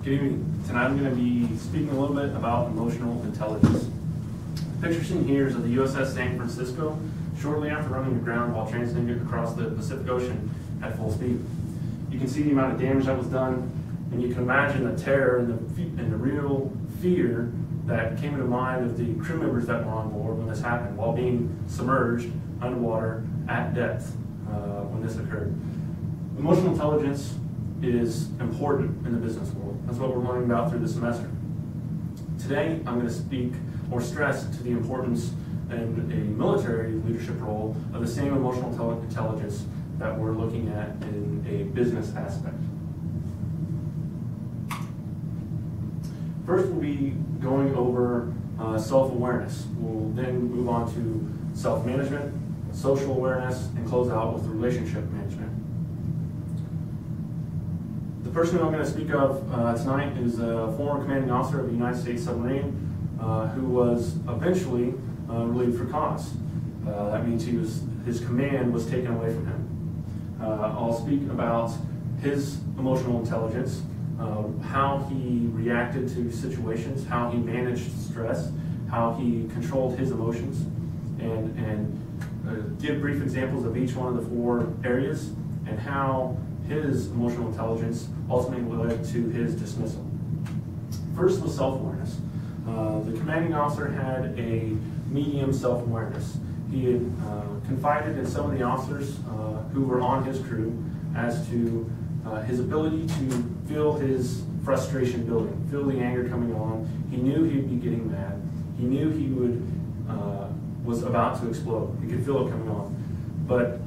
Good evening. Tonight I'm going to be speaking a little bit about emotional intelligence. The picture seen here is of the USS San Francisco shortly after running aground while transiting across the Pacific Ocean at full speed. You can see the amount of damage that was done, and you can imagine the terror and the real fear that came into mind of the crew members that were on board when this happened, while being submerged underwater at depth when this occurred. Emotional intelligence is important in the business world. That's what we're learning about through the semester. Today, I'm going to speak or stress to the importance in a military leadership role of the same emotional intelligence that we're looking at in a business aspect. First, we'll be going over self-awareness. We'll then move on to self-management, social awareness, and close out with relationship management. The person who I'm going to speak of tonight is a former commanding officer of the United States submarine who was eventually relieved for cause. That means his command was taken away from him. I'll speak about his emotional intelligence, how he reacted to situations, how he managed stress, how he controlled his emotions, and give brief examples of each one of the four areas and how his emotional intelligence ultimately led to his dismissal. First was self-awareness. The commanding officer had a medium self-awareness. He had confided in some of the officers who were on his crew as to his ability to feel his frustration building, feel the anger coming on. He knew he'd be getting mad. He knew he was about to explode. He could feel it coming on. But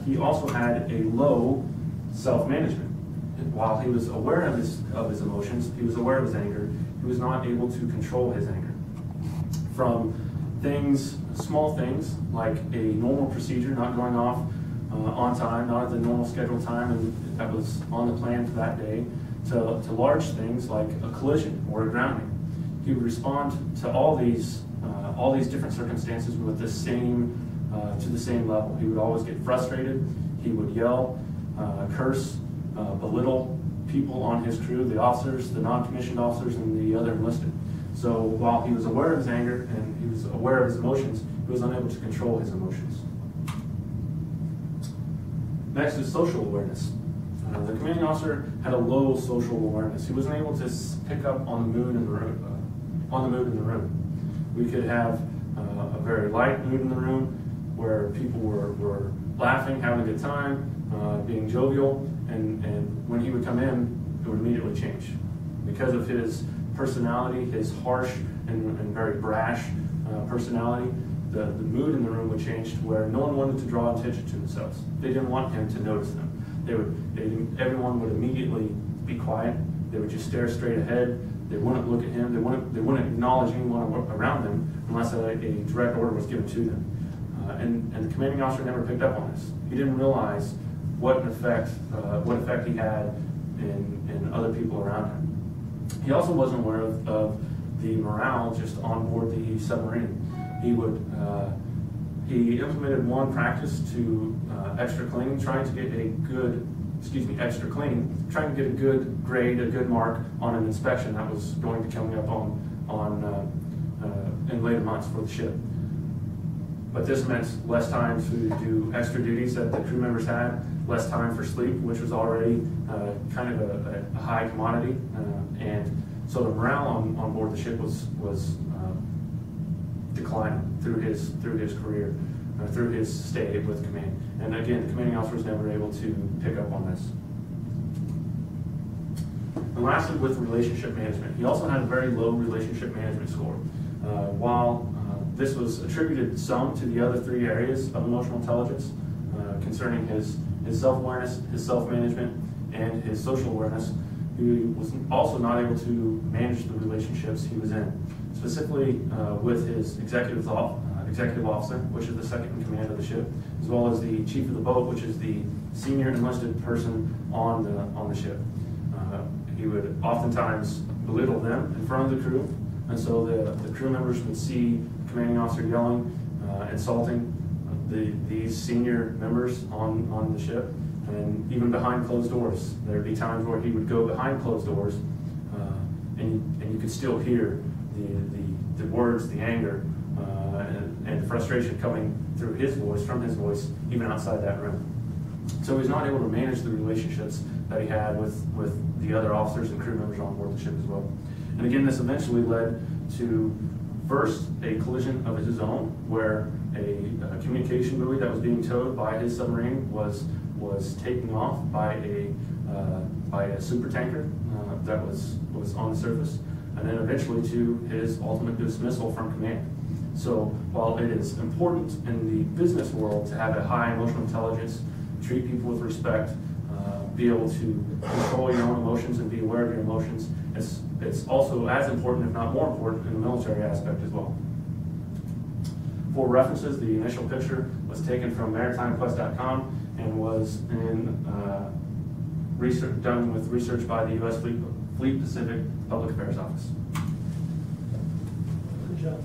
he also had a low self-management. While he was aware of his emotions, he was aware of his anger, he was not able to control his anger. From things, small things, like a normal procedure not going off on time, not at the normal scheduled time and that was on the plan for that day, to large things like a collision or a grounding. He would respond to all these different circumstances with the same to the same level. He would always get frustrated. He would yell, curse, belittle people on his crew, the officers, the non-commissioned officers, and the other enlisted. So while he was aware of his anger and he was aware of his emotions, he was unable to control his emotions. Next is social awareness. The commanding officer had a low social awareness. He wasn't able to pick up on the mood in the room. We could have a very light mood in the room where people were laughing, having a good time, being jovial, and when he would come in, it would immediately change. Because of his personality, his harsh and very brash personality, the mood in the room would change to where no one wanted to draw attention to themselves. They didn't want him to notice them. Everyone would immediately be quiet. They would just stare straight ahead. They wouldn't look at him. They wouldn't acknowledge anyone around them unless a direct order was given to them. And the commanding officer never picked up on this. He didn't realize what effect he had in other people around him. He also wasn't aware of the morale just on board the submarine. He implemented one practice to extra clean, trying to get a good grade, a good mark on an inspection that was going to be coming up in later months for the ship. But this meant less time to do extra duties that the crew members had, less time for sleep, which was already kind of a high commodity, and so the morale on board the ship was declining through his career, through his stay with command. And again, the commanding officer was never able to pick up on this. And lastly, with relationship management, he also had a very low relationship management score. While this was attributed some to the other three areas of emotional intelligence concerning his self-awareness, his self-management, and his social awareness, he was also not able to manage the relationships he was in, specifically with his executive officer, which is the second in command of the ship, as well as the chief of the boat, which is the senior enlisted person on the ship. He would oftentimes belittle them in front of the crew, and so the crew members would see the commanding officer yelling, insulting these senior members on the ship, and even behind closed doors. There'd be times where he would go behind closed doors and you could still hear the words, the anger, and the frustration coming through his voice, from his voice, even outside that room. So he's not able to manage the relationships that he had with the other officers and crew members on board the ship as well. And again, this eventually led to first a collision of his own, where a communication buoy that was being towed by his submarine was taken off by a super tanker that was on the surface, and then eventually to his ultimate dismissal from command. So while it is important in the business world to have a high emotional intelligence, treat people with respect, be able to control your own emotions and be aware of your emotions, it's also as important, if not more important, in the military aspect as well. For references, the initial picture was taken from maritimequest.com and was done with research by the U.S. Fleet Pacific Public Affairs Office. Good job.